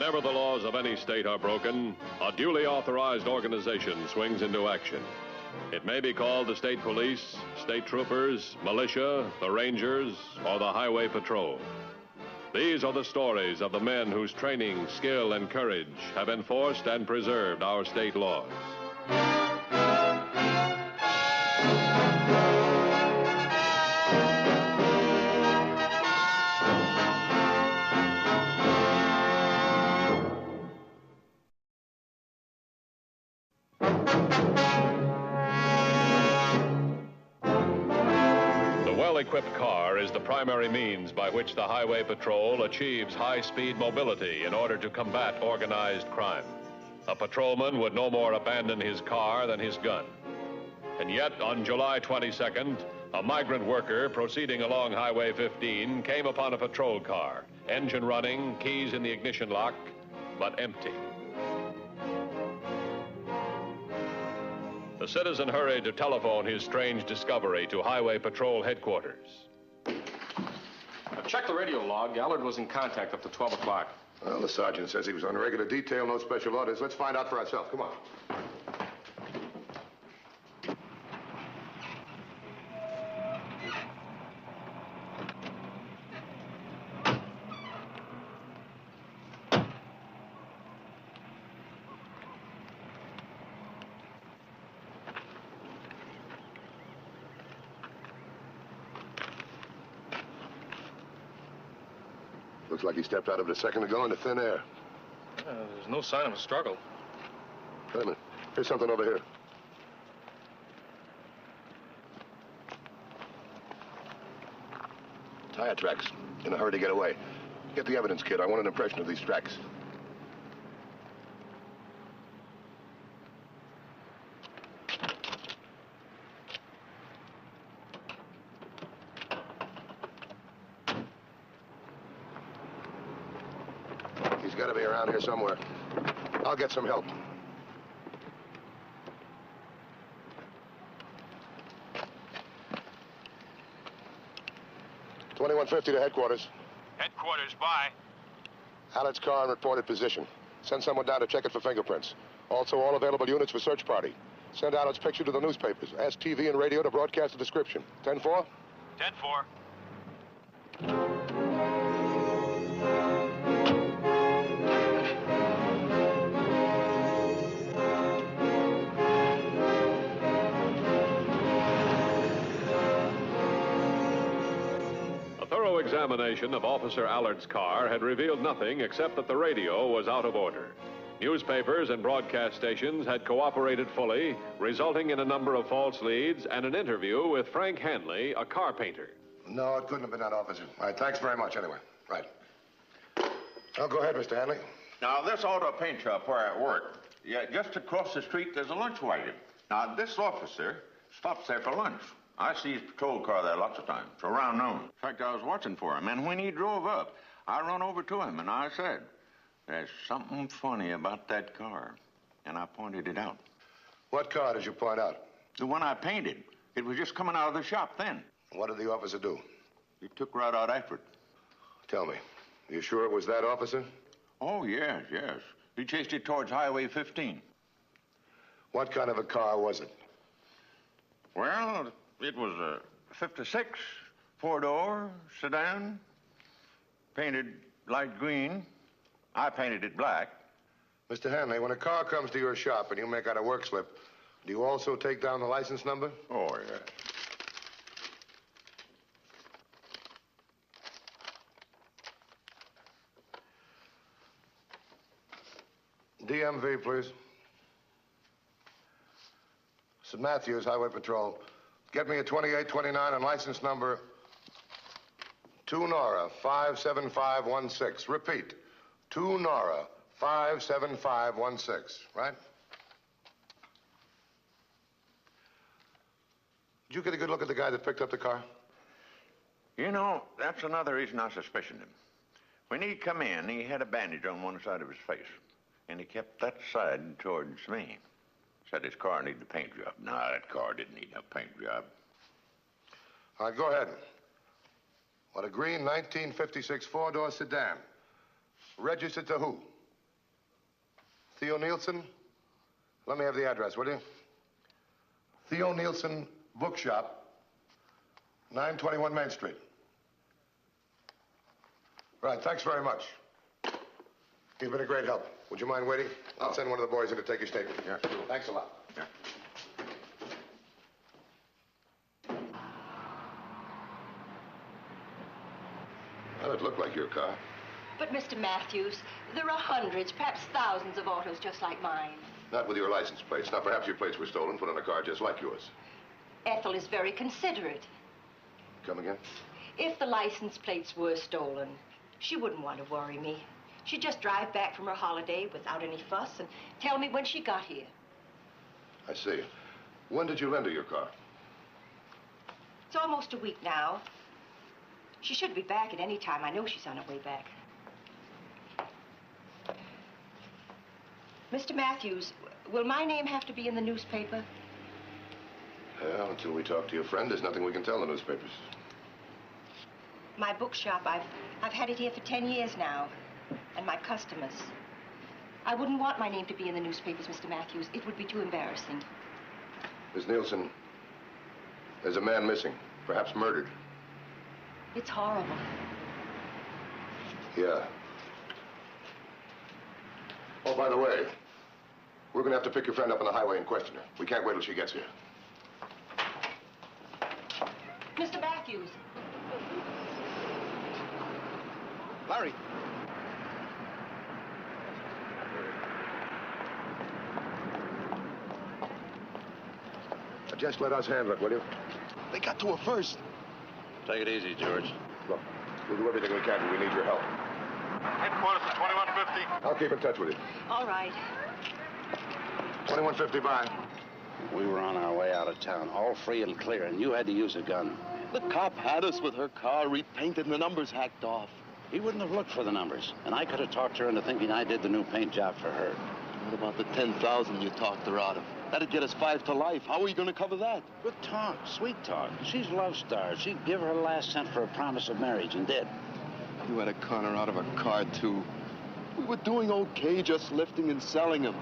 Whenever the laws of any state are broken, a duly authorized organization swings into action. It may be called the state police, state troopers, militia, the rangers, or the highway patrol. These are the stories of the men whose training, skill, and courage have enforced and preserved our state laws. A well-equipped car is the primary means by which the highway patrol achieves high-speed mobility in order to combat organized crime. A patrolman would no more abandon his car than his gun. And yet, on July 22nd, a migrant worker proceeding along Highway 15 came upon a patrol car, engine running, keys in the ignition lock, but empty. The citizen hurried to telephone his strange discovery to Highway Patrol headquarters. Check the radio log. Allard was in contact up to 12 o'clock. Well, the sergeant says he was on regular detail, no special orders. Let's find out for ourselves. Come on. Looks like he stepped out of it a second ago into thin air. There's no sign of a struggle. Wait a minute. Here's something over here. Tire tracks. In a hurry to get away. Get the evidence, kid. I want an impression of these tracks. He's got to be around here somewhere. I'll get some help. $21.50 to headquarters. Headquarters, bye. Allard's car in reported position. Send someone down to check it for fingerprints. Also, all available units for search party. Send Allard's picture to the newspapers. Ask TV and radio to broadcast a description. 10-4? 10-4. Examination of Officer Allard's car had revealed nothing except that the radio was out of order. Newspapers and broadcast stations had cooperated fully, resulting in a number of false leads and an interview with Frank Hanley, a car painter. No, it couldn't have been that, officer. All right, thanks very much anyway. Right. Now, go ahead, Mr. Hanley. Now, this auto paint shop where I work, yeah, just across the street, there's a lunch wagon. Now, this officer stops there for lunch. I see his patrol car there lots of times, around noon. In fact, I was watching for him, and when he drove up, I run over to him, and I said, there's something funny about that car. And I pointed it out. What car did you point out? The one I painted. It was just coming out of the shop then. What did the officer do? He took right out after it. Tell me, you sure it was that officer? Oh, yes, yes. He chased it towards Highway 15. What kind of a car was it? Well, it was a 56, four-door sedan, painted light green. I painted it black. Mr. Hanley, when a car comes to your shop and you make out a work slip, do you also take down the license number? Oh, yeah. DMV, please. St. Matthews, Highway Patrol. Get me a 2829 and license number 2 Nora 57516. Repeat, 2 Nora 57516, right? Did you get a good look at the guy that picked up the car? You know, that's another reason I suspicioned him. When he come in, he had a bandage on one side of his face, and he kept that side towards me. Said his car needed a paint job. No, that car didn't need no paint job. All right, go ahead. What, a green 1956 four-door sedan. Registered to who? Theo Nielsen? Let me have the address, will you? Theo Nielsen Bookshop, 921 Main Street. Right, thanks very much. You've been a great help. Would you mind waiting? I'll send one of the boys in to take your statement. Yeah, sure. Thanks a lot. Yeah. Well, it looked like your car. But, Mr. Matthews, there are hundreds, perhaps thousands of autos just like mine. Not with your license plates. Now, perhaps your plates were stolen, put on a car just like yours. Ethel is very considerate. Come again? If the license plates were stolen, she wouldn't want to worry me. She'd just drive back from her holiday without any fuss and tell me when she got here. I see. When did you lend her your car? It's almost a week now. She should be back at any time. I know she's on her way back. Mr. Matthews, will my name have to be in the newspaper? Well, until we talk to your friend, there's nothing we can tell the newspapers. My bookshop, I've had it here for 10 years now. And my customers. I wouldn't want my name to be in the newspapers, Mr. Matthews. It would be too embarrassing. Miss Nielsen, there's a man missing, perhaps murdered. It's horrible. Yeah. Oh, by the way, we're going to have to pick your friend up on the highway and question her. We can't wait till she gets here. Mr. Matthews. Larry. Just let us handle it, will you? They got to her first. Take it easy, George. Look, we'll do everything we can, but we need your help. Headquarters at 2150. I'll keep in touch with you. All right. 2150, bye. We were on our way out of town, all free and clear, and you had to use a gun. The cop had us with her car repainted and the numbers hacked off. He wouldn't have looked for the numbers, and I could have talked her into thinking I did the new paint job for her. What about the 10,000 you talked her out of? That'd get us 5 to life. How are you going to cover that? Good talk, sweet talk. She's love starved. She'd give her last cent for a promise of marriage, and did. You had to con her out of a car, too. We were doing okay, just lifting and selling them.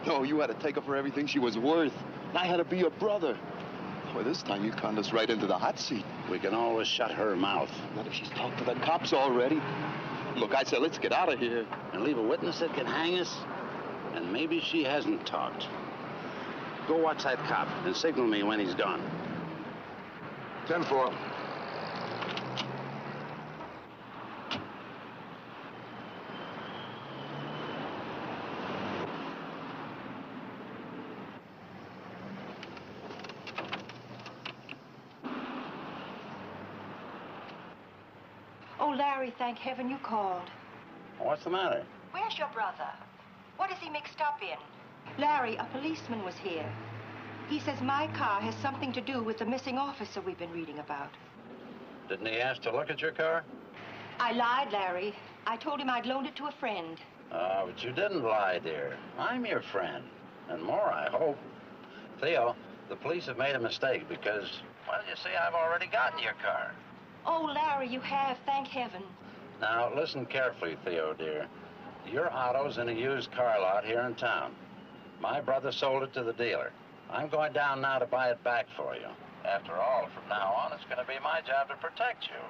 No, you had to take her for everything she was worth. And I had to be your brother. Boy, this time you conned us right into the hot seat. We can always shut her mouth. Not if she's talked to the cops already. Look, I said, let's get out of here. And leave a witness that can hang us? And maybe she hasn't talked. Go watch that cop and signal me when he's gone. 10-4. Oh, Larry, thank heaven you called. What's the matter? Where's your brother? What is he mixed up in? Larry, a policeman was here. He says my car has something to do with the missing officer we've been reading about. Didn't he ask to look at your car? I lied, Larry. I told him I'd loaned it to a friend. But you didn't lie, dear. I'm your friend. And more, I hope. Theo, the police have made a mistake because, well, you see, I've already gotten your car. Oh, Larry, you have, thank heaven. Now, listen carefully, Theo, dear. Your auto's in a used car lot here in town. My brother sold it to the dealer. I'm going down now to buy it back for you. After all, from now on, it's going to be my job to protect you.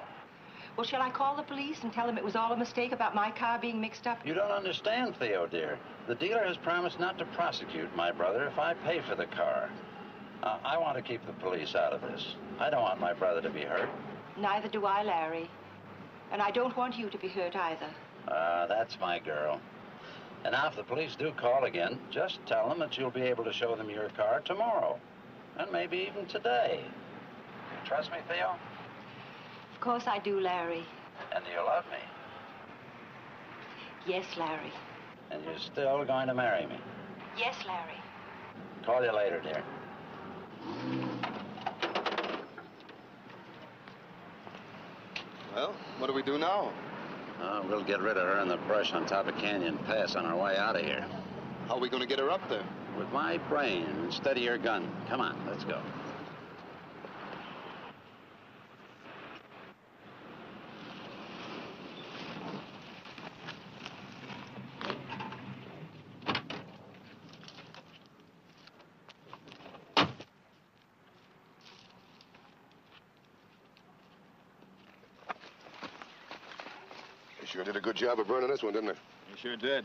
Well, shall I call the police and tell them it was all a mistake about my car being mixed up? You don't understand, Theo, dear. The dealer has promised not to prosecute my brother if I pay for the car. I want to keep the police out of this. I don't want my brother to be hurt. Neither do I, Larry. And I don't want you to be hurt either. That's my girl. And now if the police do call again, just tell them that you'll be able to show them your car tomorrow. And maybe even today. You trust me, Theo? Of course I do, Larry. And you love me. Yes, Larry. And you're still going to marry me. Yes, Larry. Call you later, dear. Well, what do we do now? We'll get rid of her in the brush on top of Canyon Pass on our way out of here. How are we going to get her up there? With my brain instead of your gun. Come on, let's go. You sure did a good job of burning this one, didn't it? You sure did.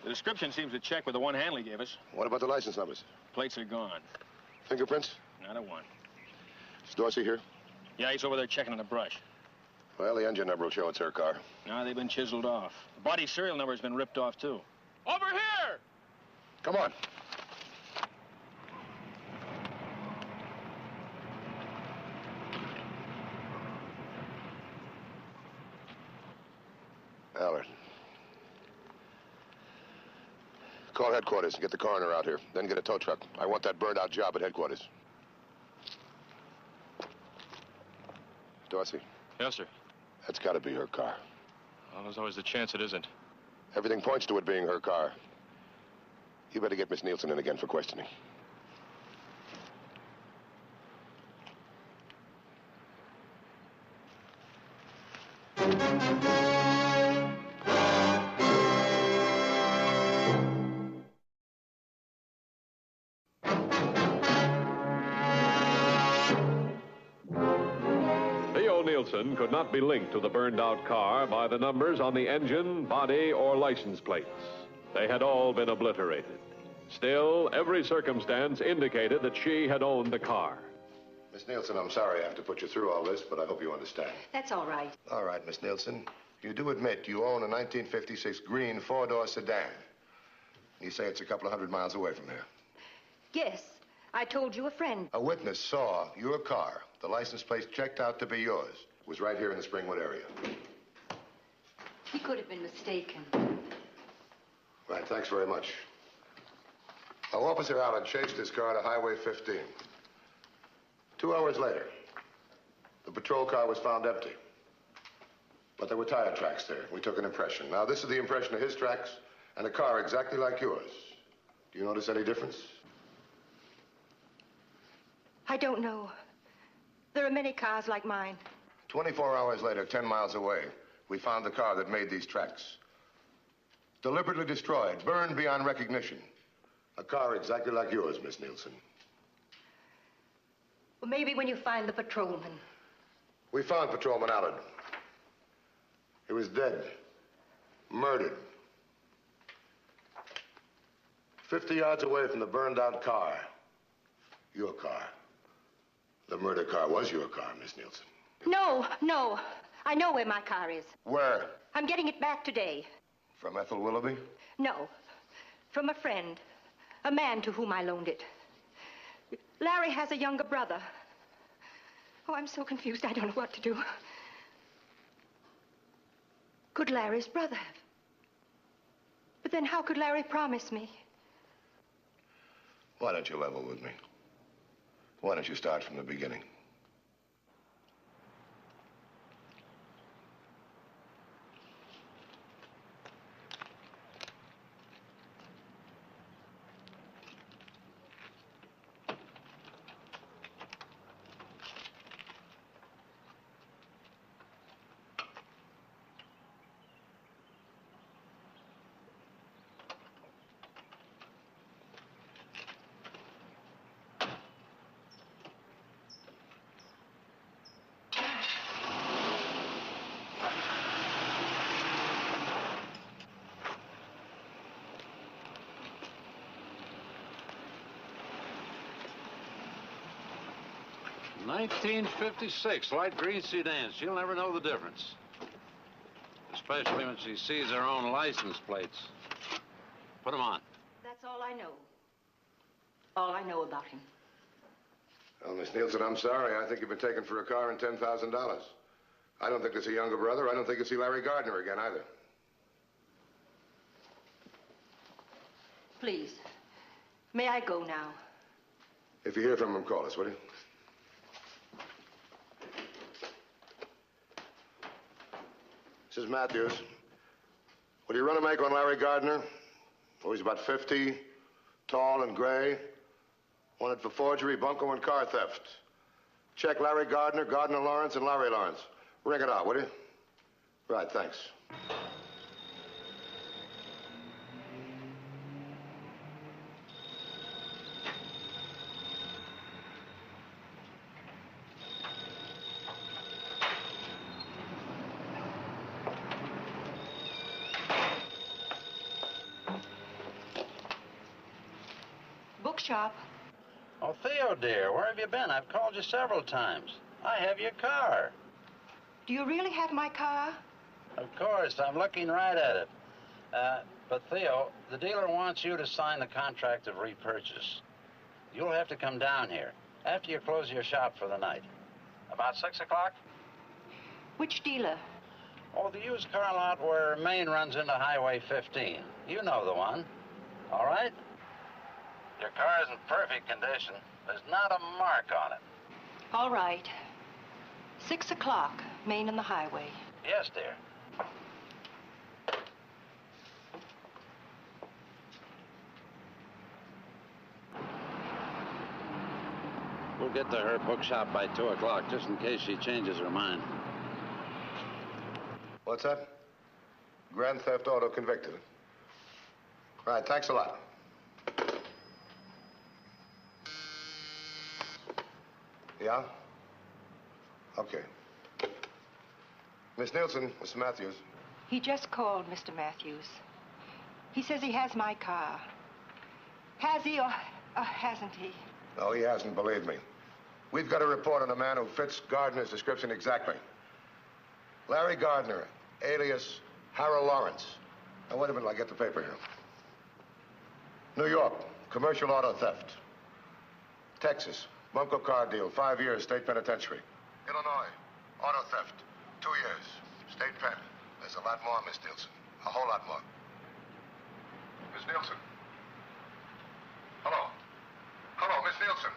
The description seems to check with the one handle he gave us. What about the license numbers? Plates are gone. Fingerprints? Not a one. Is Dorsey here? Yeah, he's over there checking in the brush. Well, the engine number will show it's her car. No, they've been chiseled off. The body serial number has been ripped off, too. Over here! Come on. Allard. Call headquarters and get the coroner out here. Then get a tow truck. I want that burned-out job at headquarters. Dorsey. Yes, sir. That's got to be her car. Well, there's always the chance it isn't. Everything points to it being her car. You better get Miss Nielsen in again for questioning. Nielsen could not be linked to the burned-out car by the numbers on the engine, body, or license plates. They had all been obliterated. Still, every circumstance indicated that she had owned the car. Miss Nielsen, I'm sorry I have to put you through all this, but I hope you understand. That's all right. All right, Miss Nielsen. You do admit you own a 1956 green four-door sedan. You say it's a couple of 100 miles away from here. Yes, I told you a friend. A witness saw your car. The license plate checked out to be yours. It was right here in the Springwood area. He could have been mistaken. Right, thanks very much. Now, Officer Allen chased his car to Highway 15. 2 hours later, the patrol car was found empty. But there were tire tracks there. We took an impression. Now, this is the impression of his tracks and a car exactly like yours. Do you notice any difference? I don't know. There are many cars like mine. 24 hours later, 10 miles away, we found the car that made these tracks. Deliberately destroyed, burned beyond recognition. A car exactly like yours, Miss Nielsen. Well, maybe when you find the patrolman. We found Patrolman Allard. He was dead. Murdered. 50 yards away from the burned-out car. Your car. The murder car was your car, Miss Nielsen. No, no. I know where my car is. Where? I'm getting it back today. From Ethel Willoughby? No. From a friend. A man to whom I loaned it. Larry has a younger brother. Oh, I'm so confused. I don't know what to do. Could Larry's brother have? But then how could Larry promise me? Why don't you level with me? Why don't you start from the beginning? $19.56, light green sedan. She'll never know the difference. Especially when she sees her own license plates. Put them on. That's all I know. All I know about him. Well, Miss Nielsen, I'm sorry. I think you've been taken for a car and $10,000. I don't think it's a younger brother. I don't think it's Larry Gardner again, either. Please, may I go now? If you hear from him, call us, will you? This is Matthews. What do you run a make on Larry Gardner? Oh, he's about 50, tall and gray. Wanted for forgery, bunco, and car theft. Check Larry Gardner, Gardner Lawrence, and Larry Lawrence. Ring it out, will you? Right, thanks. bookshop. Oh, Theo, dear, where have you been? I've called you several times. I have your car. Do you really have my car? Of course, I'm looking right at it. But Theo, the dealer wants you to sign the contract of repurchase. You'll have to come down here after you close your shop for the night. About 6 o'clock? Which dealer? Oh, the used car lot where Maine runs into Highway 15. You know the one. All right? Your car is in perfect condition. There's not a mark on it. All right. 6 o'clock, Main and the highway. Yes, dear. We'll get to her bookshop by 2 o'clock, just in case she changes her mind. What's that? Grand theft auto convicted. Right, thanks a lot. Yeah? Okay. Miss Nielsen, Mr. Matthews. He just called, Mr. Matthews. He says he has my car. Has he or hasn't he? No, he hasn't, believe me. We've got a report on a man who fits Gardner's description exactly. Larry Gardner, alias Harold Lawrence. Now, wait a minute, I'll get the paper here. New York, commercial auto theft. Texas, bunco car deal, 5 years, state penitentiary. Illinois, auto theft, 2 years, state pen. There's a lot more, Miss Nielsen. A whole lot more. Miss Nielsen. Hello. Hello, Miss Nielsen.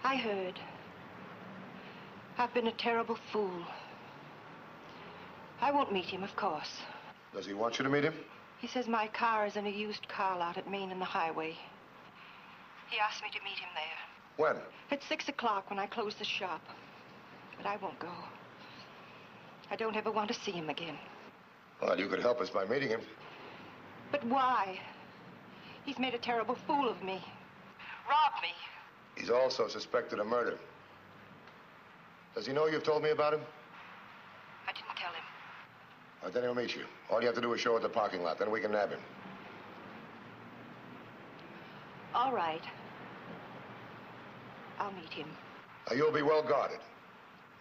I heard. I've been a terrible fool. I won't meet him, of course. Does he want you to meet him? He says my car is in a used car lot at Main and the highway. He asked me to meet him there. When? At 6 o'clock when I close the shop. But I won't go. I don't ever want to see him again. Well, you could help us by meeting him. But why? He's made a terrible fool of me. Robbed me. He's also suspected of murder. Does he know you've told me about him? I didn't tell him. All right, then he'll meet you. All you have to do is show at the parking lot. Then we can nab him. All right. I'll meet him. Now, you'll be well guarded.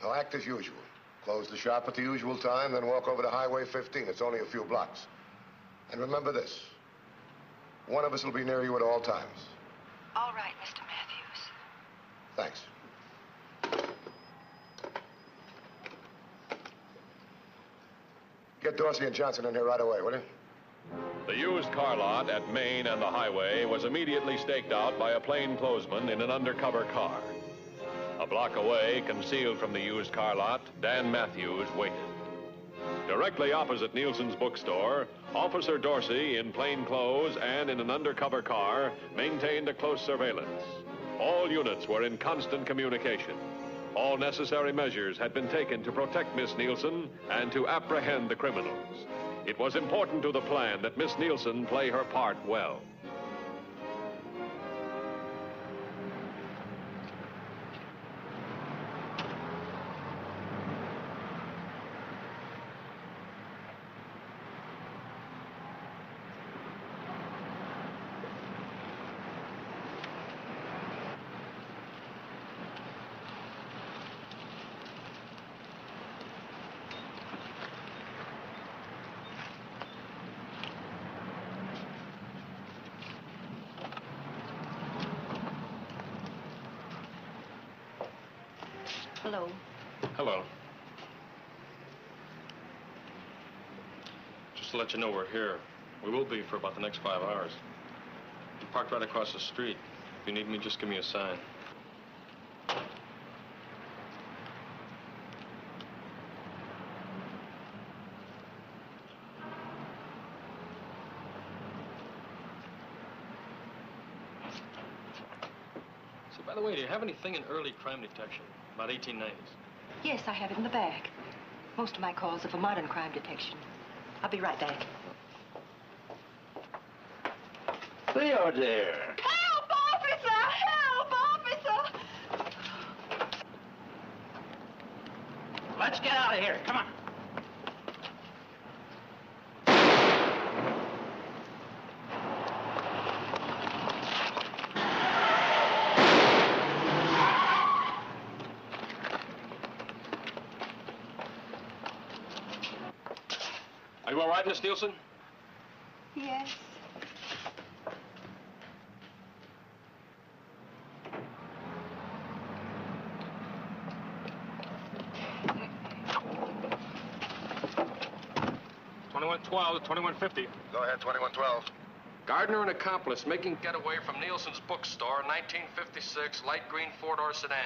Now, act as usual. Close the shop at the usual time, then walk over to Highway 15. It's only a few blocks. And remember this. One of us will be near you at all times. All right, Mr. Matthews. Thanks. Get Dorsey and Johnson in here right away, will you? The used car lot at Main and the highway was immediately staked out by a plainclothesman in an undercover car. A block away, concealed from the used car lot, Dan Matthews waited. Directly opposite Nielsen's bookstore, Officer Dorsey, in plain clothes and in an undercover car, maintained a close surveillance. All units were in constant communication. All necessary measures had been taken to protect Miss Nielsen and to apprehend the criminals. It was important to the plan that Miss Nielsen play her part well. Hello. Hello. Just to let you know we're here. We will be for about the next 5 hours. I'm parked right across the street. If you need me, just give me a sign. So, by the way, do you have anything in early crime detection? About 1890s? Yes, I have it in the bag. Most of my calls are for modern crime detection. I'll be right back. Theo, dear. Help, officer! Help, officer! Let's get out of here. Come on. you all right, Miss Nielsen? Yes. $21.12 to $21.50. Go ahead, 2112. Gardner and accomplice making getaway from Nielsen's bookstore, 1956, light green four-door sedan.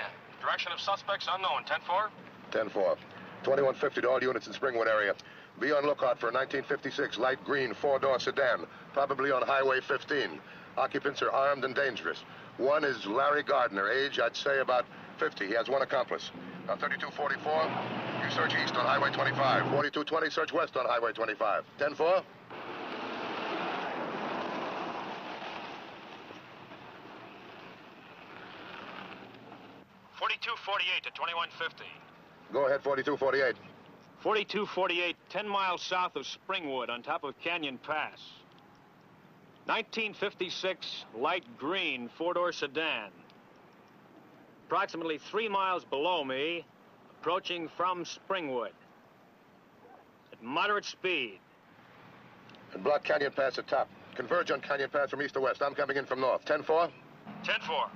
Direction of suspects unknown. 10-4? 10-4. 2150 to all units in Springwood area. Be on lookout for a 1956 light green four-door sedan, probably on Highway 15. Occupants are armed and dangerous. One is Larry Gardner, age, I'd say, about 50. He has one accomplice. Now, 3244, you search east on Highway 25. 4220, search west on Highway 25. 10-4? to 2150. Go ahead, 4248. 4248, 10 miles south of Springwood on top of Canyon Pass. 1956 light green four-door sedan. Approximately 3 miles below me, approaching from Springwood. At moderate speed. And block Canyon Pass at top. Converge on Canyon Pass from east to west. I'm coming in from north. 10-4? 10-4.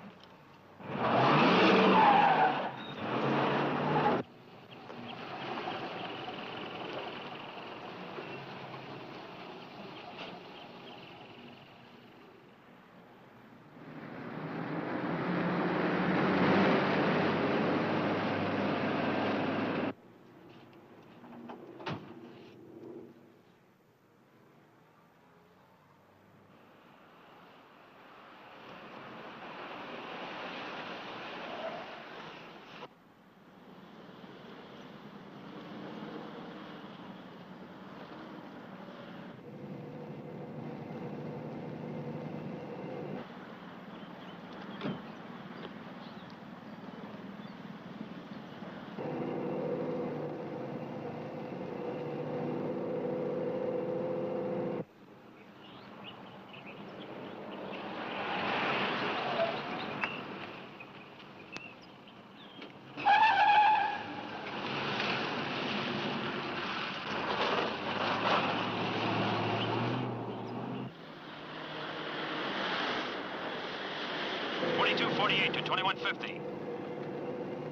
To 2150.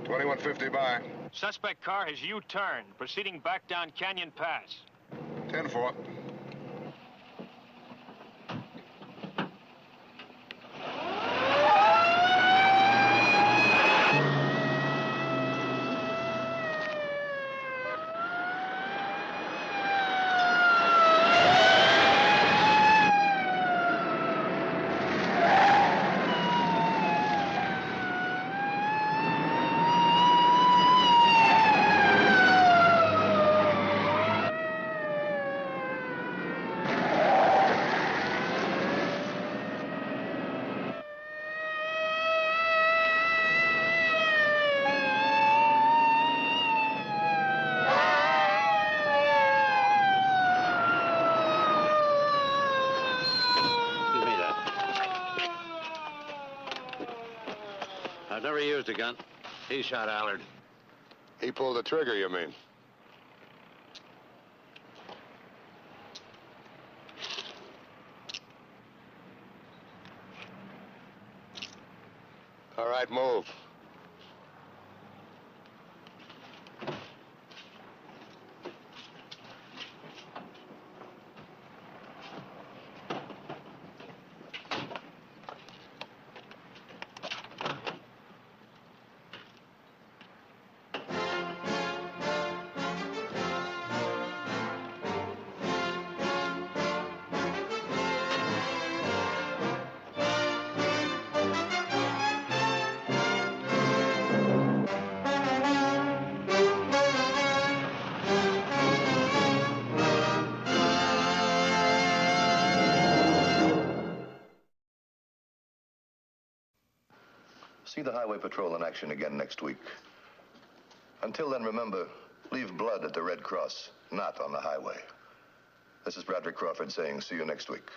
2150 by. Suspect car has U-turned, proceeding back down Canyon Pass. 10-4. I've never used a gun. He shot Allard. He pulled the trigger, you mean? All right, move. See the Highway Patrol in action again next week. Until then, remember, leave blood at the Red Cross, not on the highway. This is Bradley Crawford saying see you next week.